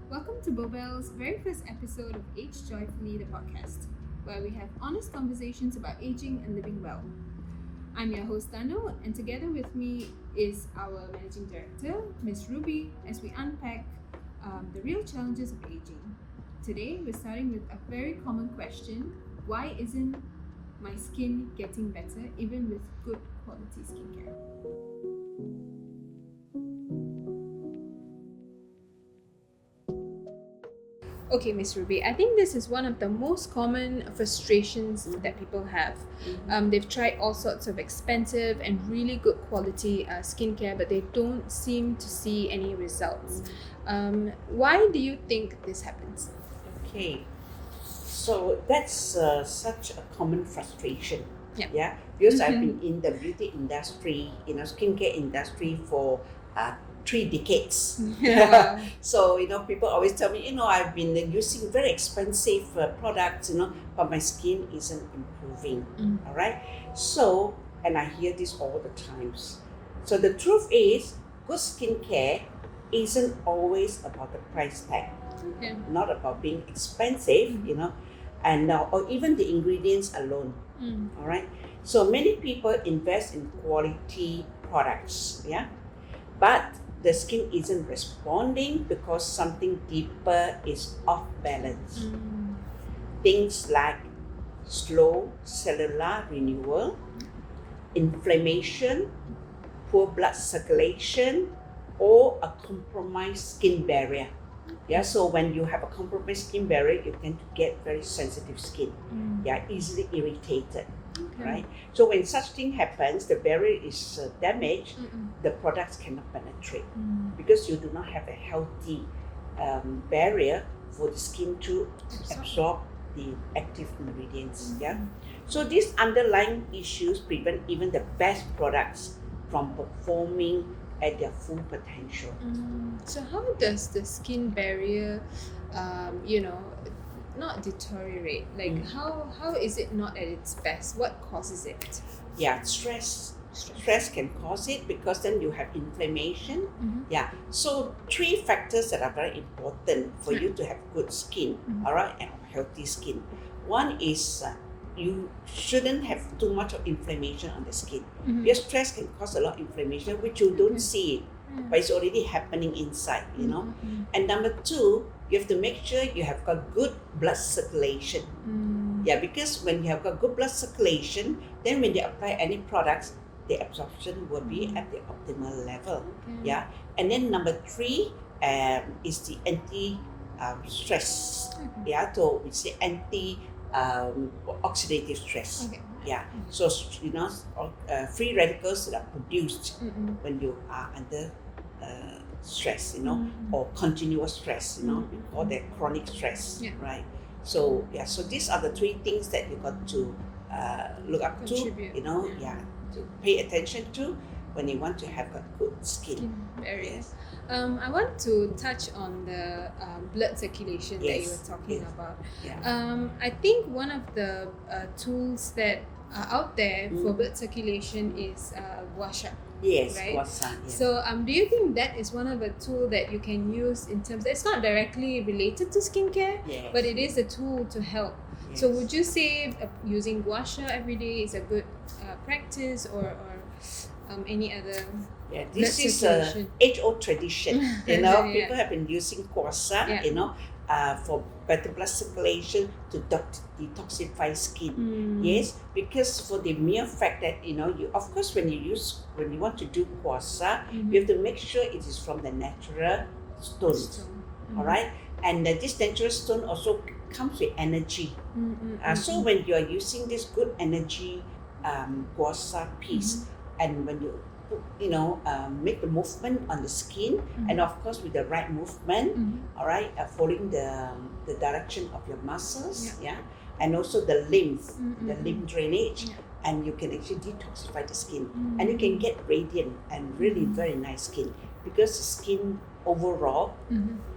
Welcome to Beaubelle's very first episode of Age Joyfully, the podcast, where we have honest conversations about aging and living well. I'm your host Dhanu, and together with me is our managing director, Ms.Ruby, as we unpack the real challenges of aging. Today, we're starting with a very common question: why isn't my skin getting better, even with good quality skincare? Okay, Miss Ruby, I think this is one of the most common frustrations that people have. They've tried all sorts of expensive and really good quality skincare, but they don't seem to see any results. Why do you think this happens? Okay, so that's such a common frustration. Yeah. Because I've been in the beauty industry, skincare industry for 3 decades. Wow. So people always tell me, I've been using very expensive products, but my skin isn't improving. All right. So, and I hear this all the times. So the truth is, good skincare isn't always about the price tag. Okay. Not about being expensive, and or even the ingredients alone. All right. So many people invest in quality products, but the skin isn't responding because something deeper is off balance. Things like slow cellular renewal, inflammation, poor blood circulation, or a compromised skin barrier. So when you have a compromised skin barrier, you tend to get very sensitive skin. Easily irritated. Okay. Right? So when such thing happens, the barrier is damaged, the products cannot penetrate because you do not have a healthy barrier for the skin to absorb the active ingredients. So these underlying issues prevent even the best products from performing at their full potential. So how does the skin barrier, not deteriorate? Like how is it not at its best? What causes it? Stress can cause it because then you have inflammation. So 3 factors that are very important for you to have good skin, all right, and healthy skin. One is you shouldn't have too much of inflammation on the skin. Because stress can cause a lot of inflammation, which you don't see it, but it's already happening inside, And number 2, you have to make sure you have got good blood circulation. Because when you have got good blood circulation, then when you apply any products, the absorption will be at the optimal level. And then number 3 is the anti-stress. So we say oxidative stress. So free radicals that are produced when you are under stress, or continuous stress, we call that chronic stress, right? So so these are the 3 things that you got to look up Contribute. to, to pay attention to when you want to have a good skin. Barriers. I want to touch on the blood circulation that you were talking about. I think one of the tools that are out there for blood circulation is gua sha. Right? Gua sha, So do you think that is one of the tools that you can use in terms, it's not directly related to skincare, but it is a tool to help. So would you say using gua sha every day is a good practice, or any other? This is an age-old tradition. People have been using gua sha, for better blood circulation to detoxify skin. Because for the mere fact that you of course when you want to do gua sha, you have to make sure it is from the natural stone. All right, and this natural stone also comes with energy. So when you are using this good energy gua sha piece, and when you make the movement on the skin, and of course with the right movement, all right, following the direction of your muscles, and also the lymph drainage, and you can actually detoxify the skin, and you can get radiant and really very nice skin. because the skin overall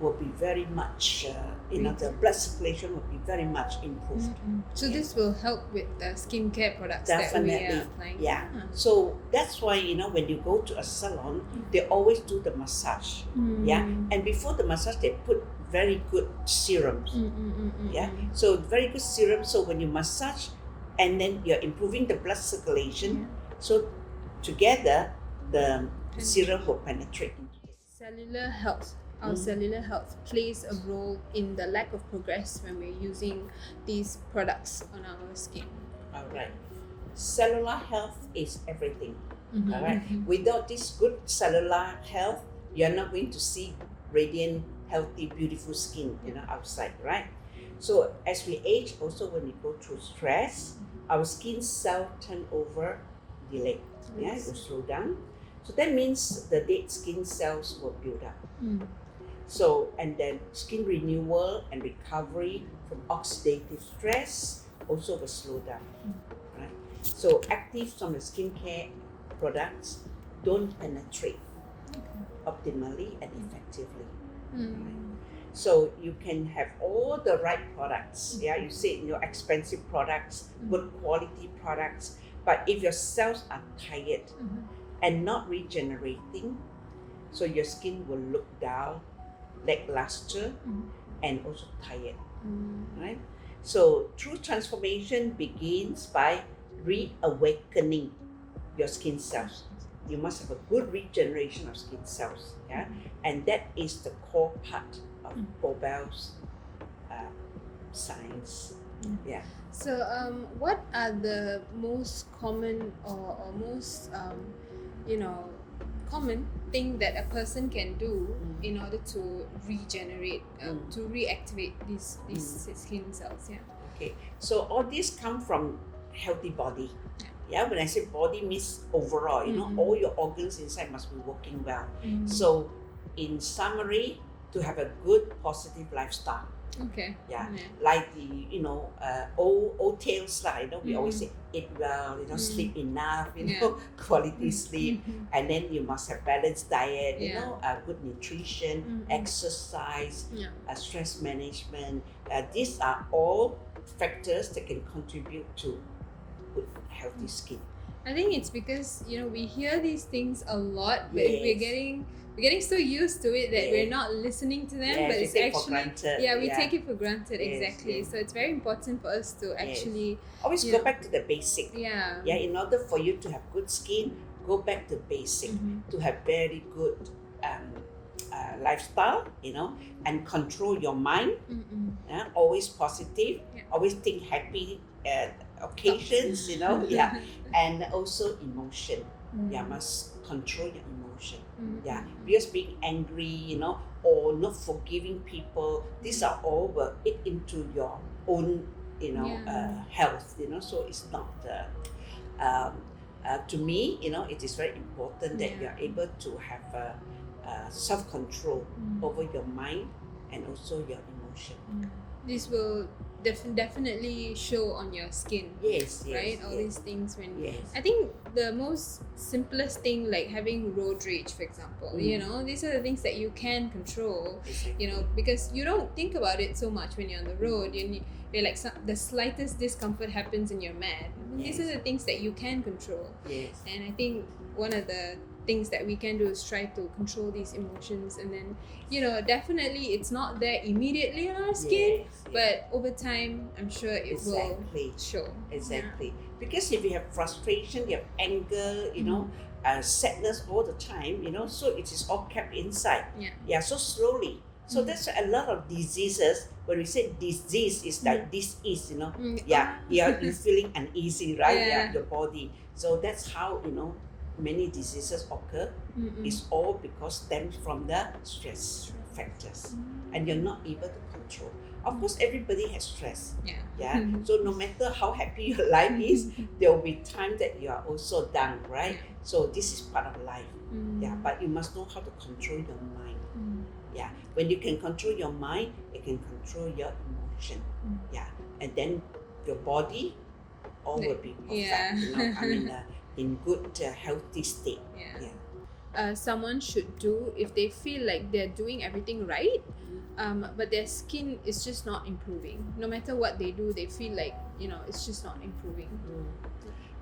will be very much, the blood circulation will be very much improved. So this will help with the skincare products that we are applying. Yeah. So that's why, when you go to a salon, they always do the massage. Yeah. And before the massage, they put very good serums. Yeah. So very good serum. So when you massage, and then you're improving the blood circulation, so together the serum will penetrate into the cellular health. Our cellular health plays a role in the lack of progress when we're using these products on our skin. All right. Cellular health is everything. All right. Without this good cellular health, you're not going to see radiant, healthy, beautiful skin, outside, right? So as we age, also when we go through stress, our skin cell turnover delay. Yeah, it will slow down. So that means the dead skin cells will build up. So, and then skin renewal and recovery from oxidative stress also will slow down. Right? So actives from the skincare products don't penetrate optimally and effectively. Right? So you can have all the right products. Yeah, you say expensive products, good quality products, but if your cells are tired and not regenerating, so your skin will look dull, lackluster, and also tired. Right? So true transformation begins by reawakening your skin cells. You must have a good regeneration of skin cells, yeah, and that is the core part of Beaubelle's science. Yeah. So, what are the most common or most common thing that a person can do in order to regenerate, to reactivate these skin cells? Yeah. Okay. So all these come from healthy body. Yeah, when I say body means overall, all your organs inside must be working well. So in summary, to have a good positive lifestyle. Okay. Yeah. Like the old tales we always say eat well, sleep enough, quality sleep, and then you must have balanced diet, good nutrition, exercise, stress management. These are all factors that can contribute to good healthy skin. I think it's because we hear these things a lot, but we're getting so used to it that we're not listening to them. But it's actually we take it for granted. Exactly. So it's very important for us to actually always go back to the basic. Yeah. In order for you to have good skin, go back to basic to have very good lifestyle, and control your mind. Always positive. Always think happy occasions, and also emotion. Must control your emotion. Because being angry, or not forgiving people, these are all will eat into your own, health. So it's not to me, it is very important that you are able to have self-control over your mind and also your emotion. This will definitely show on your skin. Yes. Right? All these things Yes. I think the most simplest thing, like having road rage, for example, these are the things that you can control. Exactly. Because you don't think about it so much when you're on the road. You're like the slightest discomfort happens and you're mad. These are the things that you can control. Yes. And I think one of the things that we can do is try to control these emotions, and then definitely it's not there immediately on our skin, but over time I'm sure it will show. Exactly. Because if you have frustration, you have anger, sadness all the time, so it is all kept inside. So slowly. So that's a lot of diseases. When we say disease, is like this is, you're feeling uneasy, right? Your body. So that's how, many diseases occur. It's all because stems from the stress factors, and you're not able to control. Of course, everybody has stress. So no matter how happy your life is, there will be times that you are also down, right? So this is part of life. But you must know how to control your mind. When you can control your mind, you can control your emotion. And then your body all will be perfect. In good healthy state. someone should do if they feel like they're doing everything right, but their skin is just not improving. No matter what they do, they feel like, it's just not improving.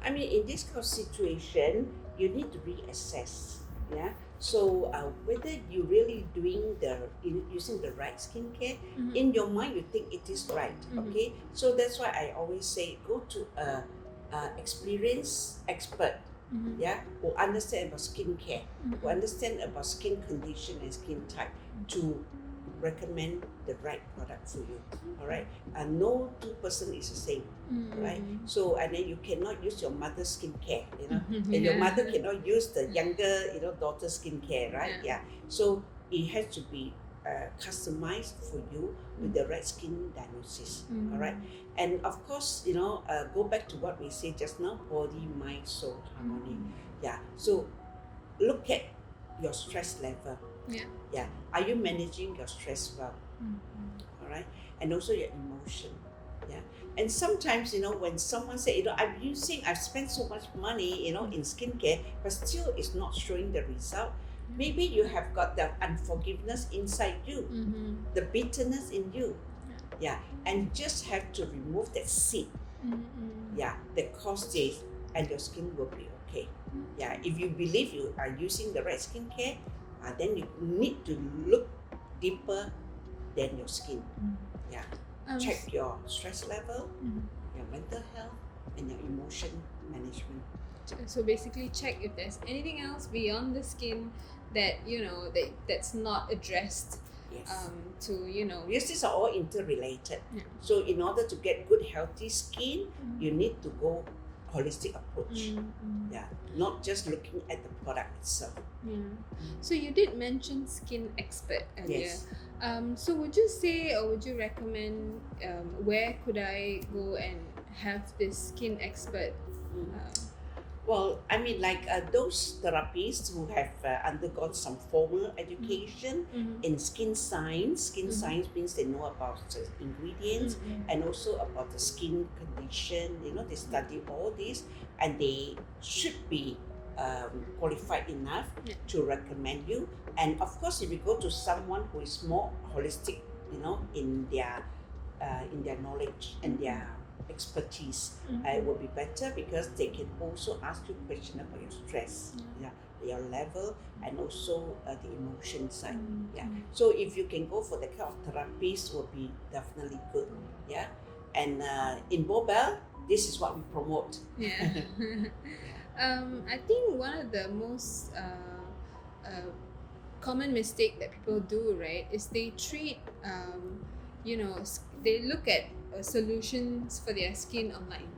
I mean, in this kind of situation, you need to reassess. Yeah. So whether you're really using the right skincare, in your mind you think it is right. Okay. So that's why I always say go to a experienced expert. Yeah, who understand about skincare, who understand about skin condition and skin type to recommend the right product for you. All right, and no two person is the same. Right, so and then you cannot use your mother's skincare, and your mother cannot use the younger, daughter's skincare, right? Yeah. So it has to be customized for you with the right skin diagnosis. All right, and of course, go back to what we said just now: body, mind, soul, harmony. Yeah. So look at your stress level. Yeah. Are you managing your stress well? All right, and also your emotion. Yeah. And sometimes, when someone say, I've spent so much money, in skincare, but still it's not showing the result. Maybe you have got the unforgiveness inside you, the bitterness in you. Yeah. And just have to remove that seed. Yeah. That cause this, and your skin will be okay. Yeah. If you believe you are using the right skincare, then you need to look deeper than your skin. Yeah. Check your stress level, your mental health, and your emotion management. So basically, check if there's anything else beyond the skin that that's not addressed. Yes. Because these are all interrelated. So in order to get good healthy skin, you need to go holistic approach. Yeah, not just looking at the product itself. So you did mention skin expert earlier. Yes. So would you say, or would you recommend, where could I go and have this skin expert? Well, I mean, like those therapists who have undergone some formal education in skin science. Skin science means they know about the ingredients and also about the skin condition. They study all this, and they should be qualified enough to recommend you. And of course, if you go to someone who is more holistic, in their knowledge and their expertise, it will be better because they can also ask you questions about your stress, your level, and also the emotion side. So if you can go for the kind of therapies, will be definitely good. And in Beaubelle, this is what we promote. I think one of the most common mistake that people do, right, is they treat they look at solutions for their skin online.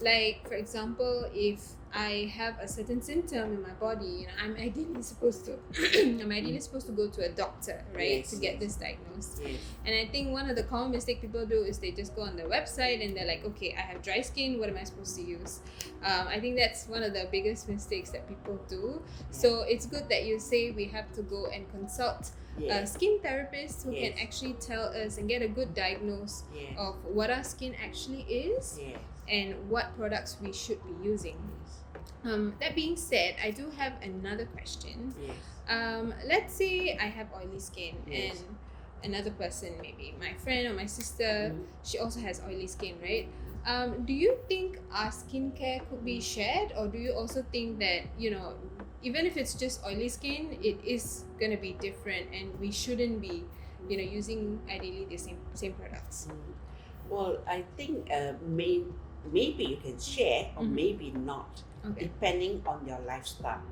Like, for example, if I have a certain symptom in my body, I'm ideally supposed to go to a doctor, right, to get this diagnosed. And I think one of the common mistake people do is they just go on the website and they're like, okay, I have dry skin, what am I supposed to use? I think that's one of the biggest mistakes that people do. So it's good that you say we have to go and consult skin therapists who can actually tell us and get a good diagnose of what our skin actually is and what products we should be using. That being said, I do have another question. Let's say I have oily skin and another person, maybe my friend or my sister, she also has oily skin, right? Do you think our skincare could be shared, or do you also think that, even if it's just oily skin, it is going to be different and we shouldn't be, using ideally the same products? Well, I think maybe you can share or maybe not, depending on your lifestyle.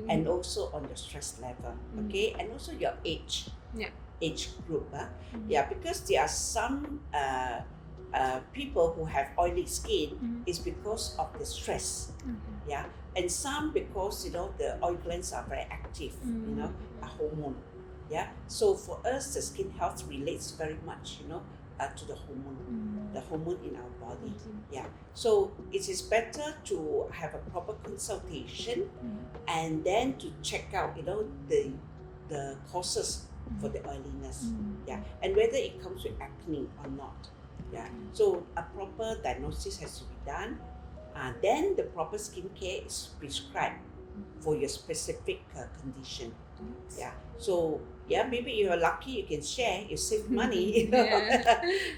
And also on your stress level, and also your age group. Because there are some people who have oily skin is because of the stress, and some because the oil glands are very active, a hormone. So for us, the skin health relates very much, to the hormone in our body. So it is better to have a proper consultation and then to check out, the causes for the oiliness. And whether it comes with acne or not. So a proper diagnosis has to be done. Then the proper skincare is prescribed for your specific condition. Yeah. So maybe you're lucky you can share, you save money, you know,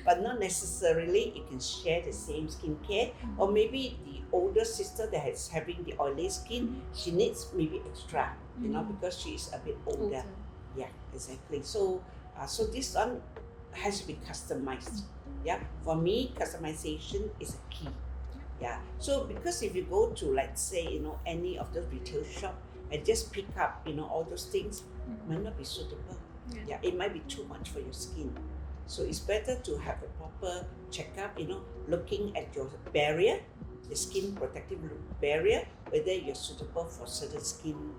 but not necessarily you can share the same skincare. Or maybe the older sister that is having the oily skin, she needs maybe extra, you know, because she is a bit older. Yeah, exactly. So so this one has to be customized. Yeah, for me, customization is a key. Yeah. So because if you go to, let's say, you know, any of the retail shop and just pick up, you know, all those things, might not be suitable. Yeah, it might be too much for your skin. So it's better to have a proper checkup, you know, looking at your barrier, the skin protective barrier, whether you're suitable for certain skin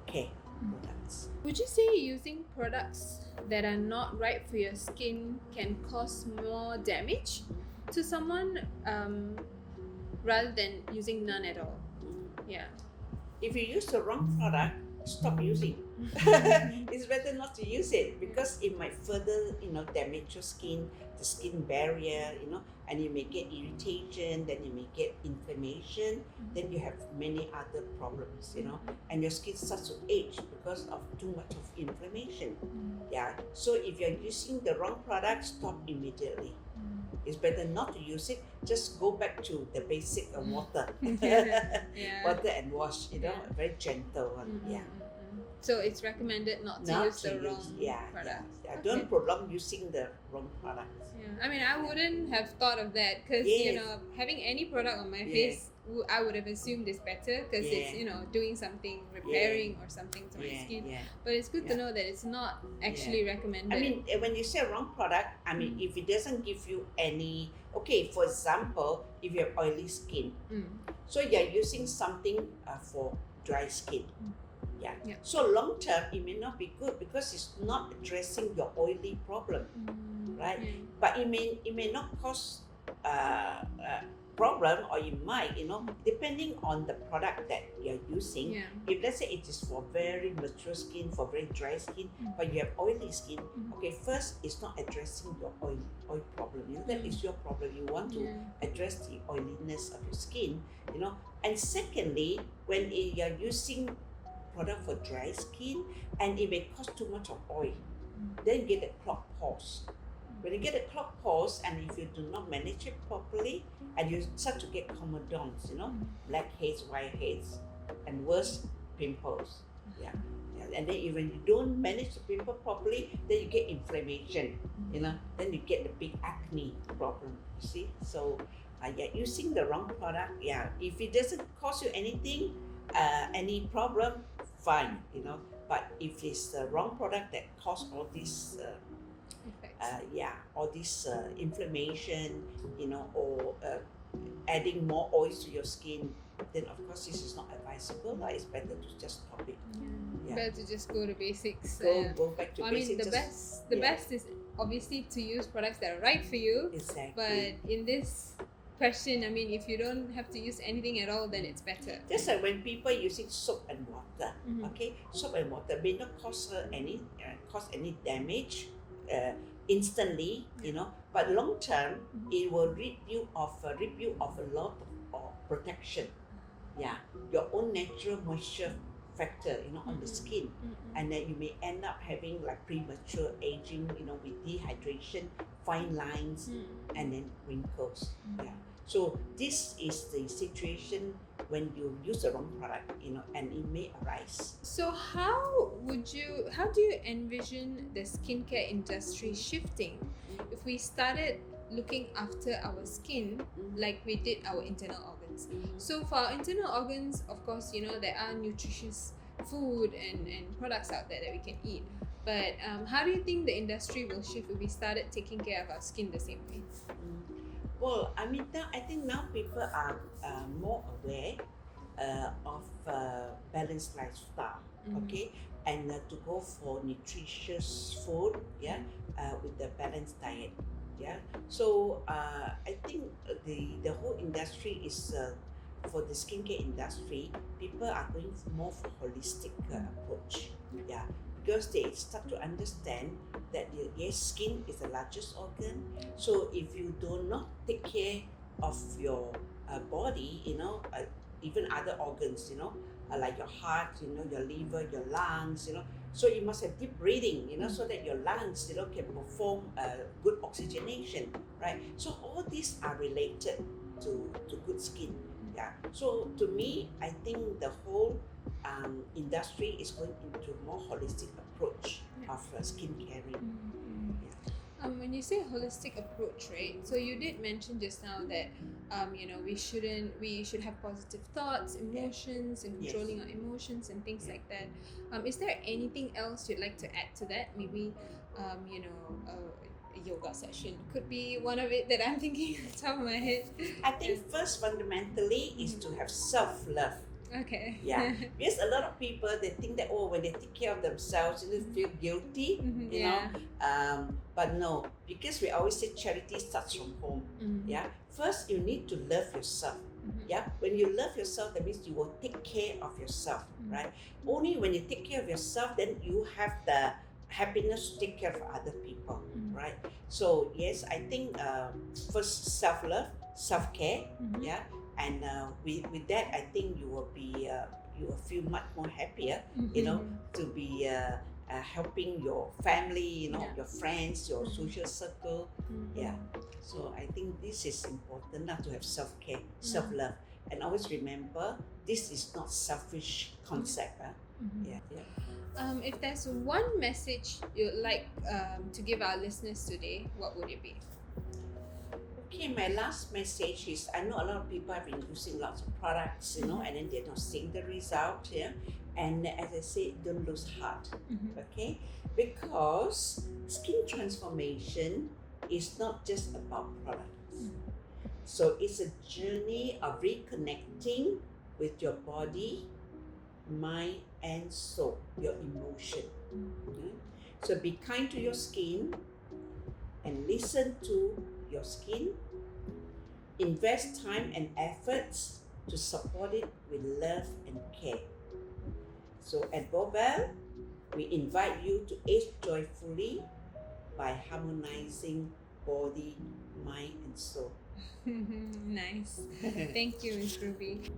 care products. Would you say using products that are not right for your skin can cause more damage to someone rather than using none at all? Yeah. If you use the wrong product, stop using. It's better not to use it because it might further, you know, damage your skin, the skin barrier, you know, and you may get irritation, then you may get inflammation, then you have many other problems, you know, and your skin starts to age because of too much of inflammation. Yeah. So if you're using the wrong product, stop immediately. It's better not to use it. Just go back to the basic water, water and wash. You know, a very gentle one. Yeah. So it's recommended not to use the wrong products. Don't prolong using the wrong products. Yeah. I mean, I wouldn't have thought of that because you know, having any product on my face, I would have assumed is better because it's, you know, doing something, repairing or something to my skin. But it's good to know that it's not actually recommended. I mean, when you say wrong product, I mean, if it doesn't give you any, okay, for example, if you have oily skin, so you're using something for dry skin. Yeah. So long term, it may not be good because it's not addressing your oily problem, right? But it may not cause problem, or you might, you know, depending on the product that you're using. If let's say it is for very mature skin, for very dry skin, but you have oily skin, okay, first it's not addressing your oil problem. You know, that is your problem. You want to address the oiliness of your skin, you know. And secondly, when you're using product for dry skin and it may cause too much of oil, then you get a clogged pores. When you get a clogged pores and if you do not manage it properly, and you start to get comedones, you know, blackheads, whiteheads, and worse, pimples. And then if you don't manage the pimple properly, then you get inflammation, you know, then you get the big acne problem, you see. So using the wrong product, if it doesn't cause you anything, any problem, fine, you know. But if it's the wrong product that cause all these all this inflammation, you know, or adding more oils to your skin, then of course this is not advisable. It's better to just stop it. Better to just go to basics. Go back to basics. I mean, the best is obviously to use products that are right for you. Exactly. But in this question, I mean, if you don't have to use anything at all, then it's better. Just like when people using soap and water, okay, soap and water may not cause any damage instantly, you know, but long term it will rid you of a lot of protection. Your own natural moisture factor, you know, on the skin, and then you may end up having like premature aging, you know, with dehydration, fine lines, and then wrinkles. So this is the situation when you use the wrong product, you know, and it may arise. So how do you envision the skincare industry shifting if we started looking after our skin like we did our internal organs? So for our internal organs, of course, you know, there are nutritious food and products out there that we can eat. But how do you think the industry will shift if we started taking care of our skin the same way? Well, I mean, I think now people are more aware of balanced lifestyle, okay, and to go for nutritious food, with the balanced diet, So I think the whole industry is for the skincare industry. People are going more for holistic approach, because they start to understand that skin is the largest organ. So if you do not take care of your body, you know, even other organs, you know, like your heart, your liver, your lungs, So you must have deep breathing, so that your lungs, can perform good oxygenation, right? So all these are related to good skin. Yeah. So to me, I think the whole industry is going into more holistic approach of skin caring. When you say holistic approach, right? So you did mention just now that we should have positive thoughts, emotions, and controlling our emotions and things like that. Is there anything else you'd like to add to that? Maybe a yoga session could be one of it that I'm thinking off the top of my head. I think first fundamentally is to have self-love. Okay. Yeah, because a lot of people, they think that when they take care of themselves, they feel guilty, but no, because we always say charity starts from home. Yeah, first you need to love yourself. Yeah, when you love yourself, that means you will take care of yourself, right? Only when you take care of yourself, then you have the happiness to take care of other people, right? So yes, I think first self-love, self-care, and with that, I think you will feel much more happier, to be helping your family, your friends, your social circle. Yeah. So I think this is important, not to have self-care, self-love, and always remember this is not selfish concept. If there's one message you'd like to give our listeners today, what would it be? Okay, my last message is, I know a lot of people have been using lots of products, and then they're not seeing the result, and as I said, don't lose heart, okay? Because skin transformation is not just about products. So it's a journey of reconnecting with your body, mind, and soul, your emotion. Okay? So be kind to your skin and listen to your skin. Invest time and efforts to support it with love and care. So at Beaubelle, we invite you to age joyfully by harmonizing body, mind, and soul. Nice. Thank you, Ms.Ruby.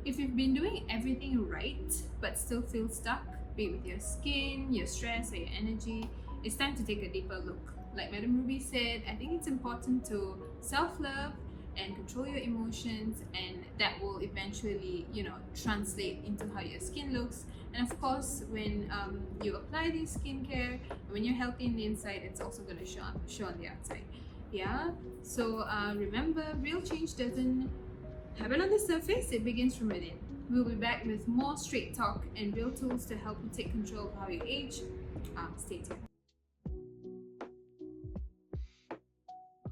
If you've been doing everything right but still feel stuck, be it with your skin, your stress, or your energy, it's time to take a deeper look. Like Madam Ruby said, I think it's important to self-love and control your emotions, and that will eventually, translate into how your skin looks. And of course, when you apply this skincare, when you're healthy in the inside, it's also going to show on the outside. Yeah. So remember, real change doesn't happen on the surface; it begins from within. We'll be back with more straight talk and real tools to help you take control of how you age. Stay tuned.